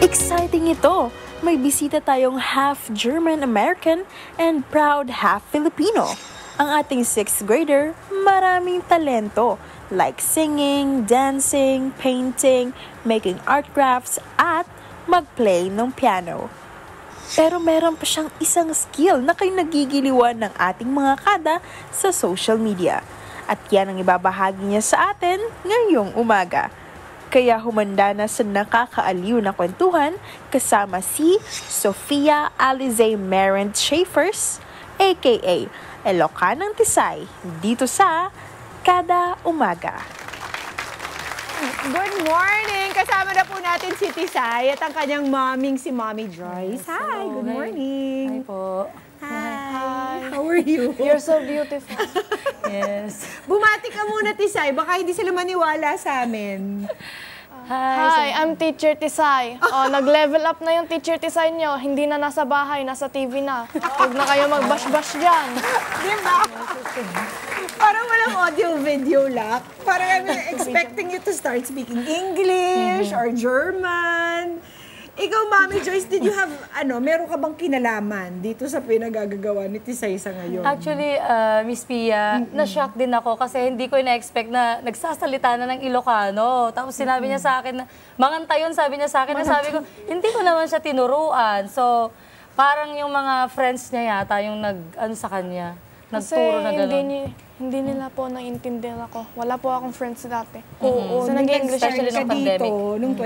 Exciting ito! May bisita tayong half German-American and proud half Filipino. Ang ating 6th grader, maraming talento like singing, dancing, painting, making art crafts, at mag-play ng piano. Pero meron pa siyang isang skill na kay nagigiliwan ng ating mga kada sa social media. At yan ang ibabahagi niya sa atin ngayong umaga. Kaya humanda na sa nakakaaliw na kwentuhan kasama si Sofia Alize Merent Schaefers, aka Elokanang Tisay, dito sa Kada Umaga. Good morning! Kasama na po natin si Tisay at ang kanyang moming si Mommy Joyce. Hi, good morning! Hi po. Hi! How are you? You're so beautiful. Yes. Bumati ka muna, Tisay. Baka hindi sila maniwala sa amin. Hi, I'm Teacher Tisay. Oh, nag-level up na yung Teacher Tisay nyo. Hindi na nasa bahay, nasa TV na. Huwag na kayo mag-bash-bash dyan. Di ba? Parang walang audio-video lock. Parang I'm expecting you to start speaking English or German. Ikaw, Mommy Joyce, did you have, meron ka bang kinalaman dito sa pinagagagawa ni Tisay sa ngayon? Actually, Miss Pia, na-shock din ako kasi hindi ko ina-expect na nagsasalita na ng Ilocano. Tapos sinabi niya sa akin na, mangantayon sabi niya sa akin, na sabi ko, hindi ko naman siya tinuruan. So, parang yung mga friends niya yata yung sa kanya. Nagturo na gano'n. Hindi nila po naiintindihan ako. Wala po akong friends dati. Oo, So, nag-English nag-start especially ka nung pandemic. dito, nung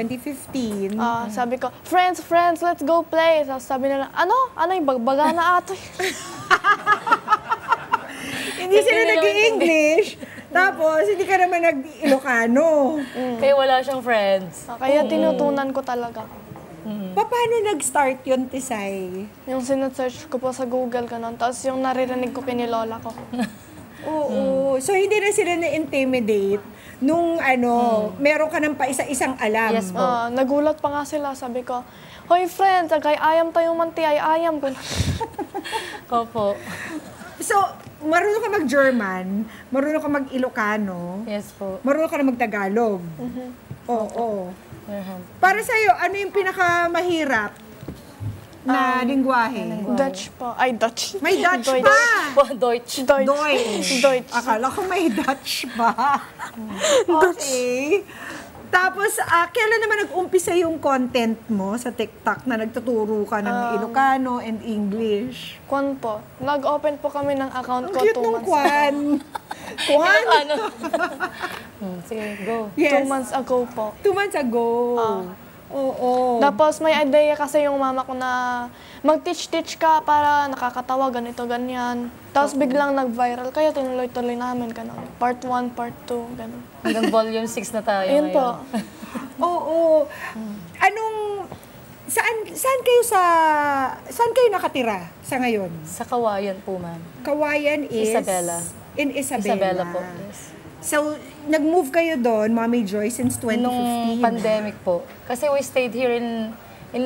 2015. Sabi ko, friends, let's go play. Tapos sabi nila, ano yung bagbaga na ato? Hindi sila nag-English. Tapos, hindi ka naman nag-Ilocano. Kaya wala siyang friends. Kaya tinutunan ko talaga. Paano nag-start yun, Tisay? Yung sinesearch ko po sa Google, ganun. Tapos yung naririnig ko kinilola ko. Oo. So, hindi na sila na-intimidate nung meron ka ng paisa-isang alam. Yes po. Nagulat pa nga sila. Sabi ko, hoy friends, agay ayam tayo manti, ay ayam ko. Opo. So, marunong ka mag-German, marunong ka mag-Ilocano, Yes po. marunong ka na mag-Tagalog. Oo. Para sa'yo, ano yung pinakamahirap na lingwahe? Dutch po. Ay, Dutch. May Dutch Deutsch. pa! Deutsch. Deutsch. Akala ko may Dutch pa. Okay. Tapos, kailan naman nag-umpisa yung content mo sa TikTok na nagtuturo ka ng Ilocano and English? Kwan po. Nag-open po kami ng account Ang ko cute 2 nung months Kwan. Kwan? Ano? Sige, go. Yes. 2 months ago po. 2 months ago. Oo. Tapos may idea kasi yung mama ko na mag-teach ka para nakakatawa, ganito, ganyan. Tapos biglang nag-viral, kaya tinuloy-tuloy namin, ganun. Part 1, part 2, ganun. Hanggang volume 6 na tayo Ayun ngayon. po. Oo. Saan kayo nakatira sa ngayon? Sa Kawayan po, ma'am. Kawayan is? Isabela. In Isabela. Isabela po, yes. So, nag-move kayo doon, Mommy Joyce, since 2015? Nung pandemic po. Kasi we stayed here in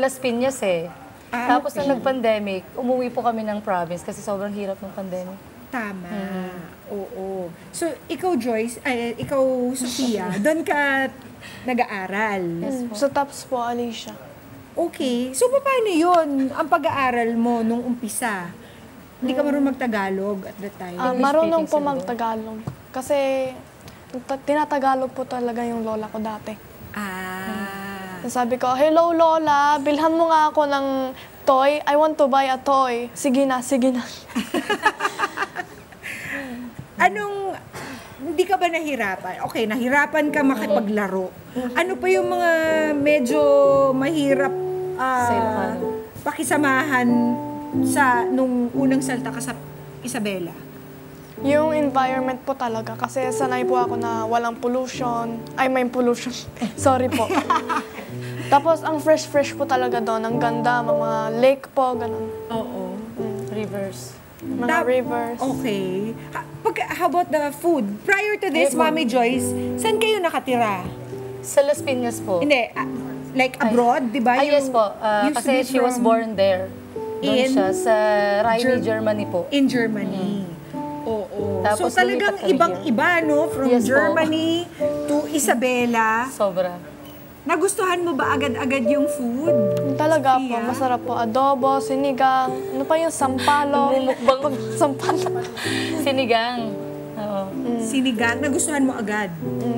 Las Piñas eh. Tapos nung nag-pandemic, umuwi po kami ng province kasi sobrang hirap ng pandemic. Tama. Oo. So, ikaw Joyce, ikaw Sofia, doon ka nag-aaral. Sa Tops po, Alicia. Okay. So, paano yun, ang pag-aaral mo nung umpisa? Hindi ka marunong mag-Tagalog at that time? Marunong po speaking mag-Tagalog. Kasi tinatagalog po talaga yung lola ko dati. Sabi ko, hello Lola, bilhan mo nga ako ng toy. I want to buy a toy. Sige na, sige na. Hindi ka ba nahirapan? Okay, nahirapan ka makipaglaro. Ano pa yung mga medyo mahirap pakisamahan nung unang salta ka sa Isabela? Yung environment po talaga. Kasi sanay po ako na walang pollution. Ay, may pollution. Sorry po. Tapos, ang fresh po talaga doon. Ang ganda, mga lake po, ganun. Oo. Rivers. Mga rivers. Okay. How about the food? Prior to this, Mommy Joyce, saan kayo nakatira? Sa Las Piñas po. Hindi, like abroad, di ba? Yes po. Kasi she was born there. Doon siya, sa Rheine, Germany po. In Germany. Oo. Tapos So talagang lumipat kami ibang-iba, no? From Yes po. Germany to Isabela. Sobra. Nagustuhan mo ba agad-agad yung food? Talaga po, Sophia? masarap po. Adobo, sinigang, ano pa yung sampalong. Sampalong. Sinigang. Oo. Sinigang, nagustuhan mo agad.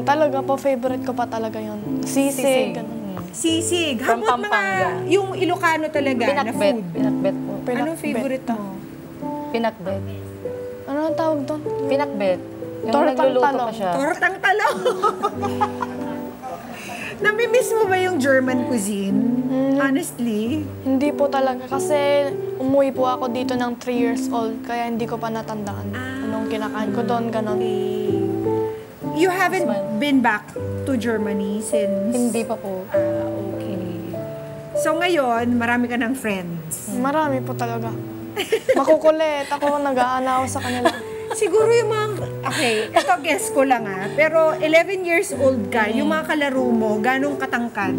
Talaga po, favorite ko pa talaga yun. Sisig. ganun. Sisig. From How about Pampanga. yung Ilocano talaga na Pinakbet. food? Pinakbet po. Anong favorite mo? Pinakbet. Ano ang tawag doon? Pinakbet. Yung Tortang nagluluto talong. pa siya. Tortang talong. Namimiss mo ba yung German cuisine? Honestly? Hindi po talaga kasi umuwi po ako dito ng 3 years old kaya hindi ko pa natandaan anong kinakain ko doon, ganon. You haven't been back to Germany since... Hindi pa po. Okay. So ngayon, marami ka ng friends. Marami po talaga. Makukulit. Ako nag-aanaw sa kanila. Siguro yung mga... Okay, ito guess ko lang pero 11 years old ka, yung mga kalaro mo, ganong katangkad?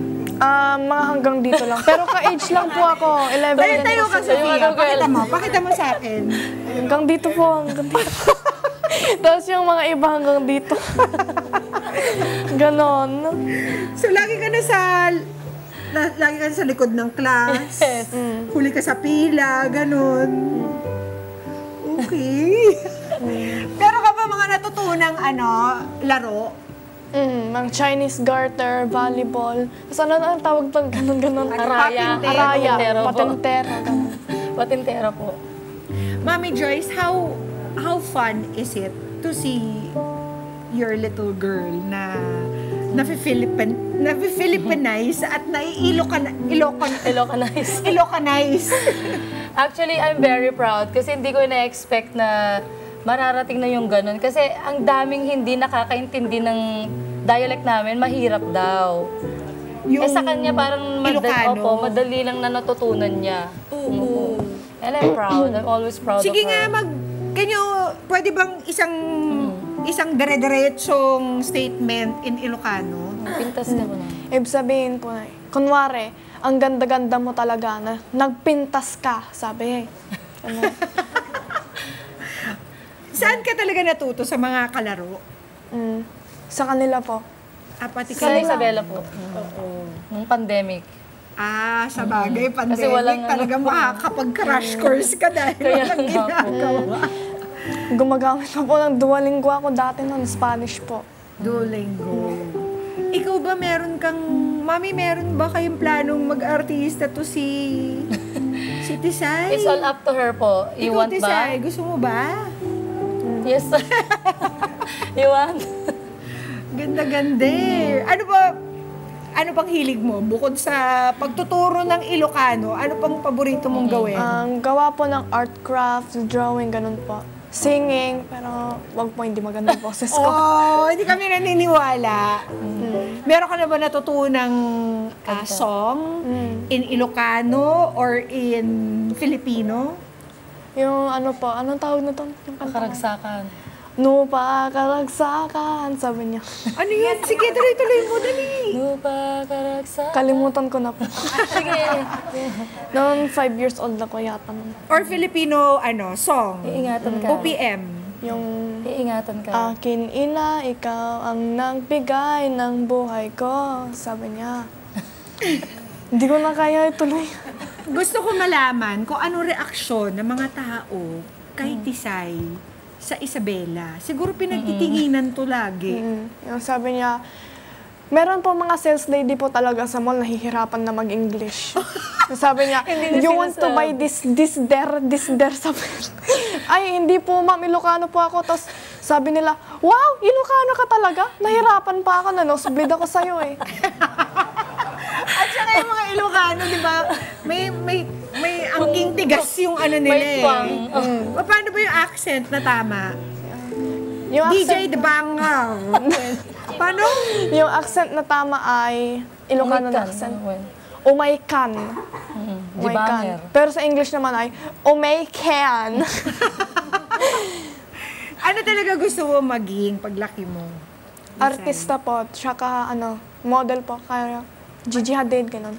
Mga hanggang dito lang. Pero ka-age lang po ako. 11 Tayo tayo ka, Sophia. Pakita mo sa akin. Hanggang dito po. Hanggang dito. Tapos yung mga iba hanggang dito. Ganon. So, lagi ka na sa likod ng class. Huli ka sa pila, ganon. Okay. Pero ka ba mga natutunang laro? Mga Chinese garter, volleyball. Tapos ano ang tawag pag ganon-ganon? Araya. Araya. Patintero po. Patintero. Ganon. Patintero po. Mami Joyce, how fun is it to see your little girl na na-Filipinize at Ilocanize? Actually, I'm very proud kasi hindi ko na-expect na mararating na yung ganun. Kasi ang daming hindi nakakaintindi ng dialect namin, mahirap daw. Sa kanya parang Ilocano. madali lang na natutunan niya. Oo. And I'm proud. I'm always proud Sige of her. nga, pwede bang isang dire-diretsong statement in Ilocano? Pintas ka mo na. Ibig sabihin po na, kunwari, ang ganda-ganda mo talaga na nagpintas ka, sabi. Ano? Saan ka talaga natuto sa mga kalaro? Sa kanila po. Pati Sa ka Isabela po. Nung pandemic. sa bagay, pandemic, walang talagang makakapag-crash course ka dahil walang nga po. ginagawa. Gumagamit pa po ng Duolingo ako dati noon, Spanish po. Duolingo. Ikaw ba Mami, meron ba kayong planong mag-artista to si Tisay? It's all up to her po. You Ikaw, want Tisay, ba? gusto mo ba? Yes. You want? Ganda-ganda eh. Ano pang hilig mo? Bukod sa pagtuturo ng Ilocano, ano pang paborito mong gawin? Gawa po ng art craft, drawing, ganun po. Singing, pero wag po, hindi maganda ang boses ko. Hindi kami naniniwala. Meron ka na ba natutunang song in Ilocano or in Filipino? Yung ano po, anong tawag na to? Yung kanta? Karagsakan. Nupa karagsakan, sabi niya. Ano yan? Sige, tuloy-tuloy mo, dali. Lupa karagsakan. Kalimutan ko na po. Sige. Noon 5 years old na ko yata nun. Or Filipino, song? Iingatan ka. OPM. Yung Iingatan ka. akin ina, ikaw ang nagbigay ng buhay ko, sabi niya. Hindi ko na kaya ituloy. Gusto ko malaman kung ano reaksyon ng mga tao kay Tisay sa Isabela. Siguro pinagtitinginan to lagi. Yung sabi niya, meron po mga sales lady po talaga sa mall nahihirapan na mag-English. Sabi niya, you want to buy this there, sabi niya. Ay, hindi po ma'am, Ilocano po ako. Tapos sabi nila, wow, Ilocano ka talaga? Nahirapan pa ako, nanosubleed ako sa'yo eh. At saka yung mga Ilocano, di ba, may angking tigas yung nila May pang. Paano ba yung accent na tama? Yung DJ accent, The Bangaw. Paano? yung accent na tama ay Ilocano na accent. Umaykan. Umaykan. Jibanger. Pero sa English naman ay umaykan. Ano talaga gusto mo maging paglaki mo? Artista po, tsaka model po. Kaya Gigi Hadid, ganun.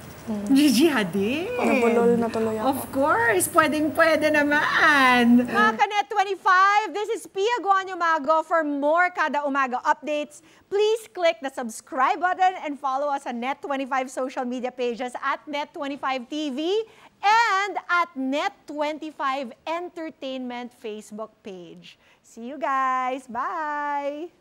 Gigi Hadid. Nabulol na tuloy ako. Of course, pwedeng-pwede naman. Mga kanet, Net25. This is Pia Guanyo Mago. For more Kada Umaga updates, please click the subscribe button and follow us on Net25 social media pages at Net25TV and at Net25 Entertainment Facebook page. See you guys. Bye!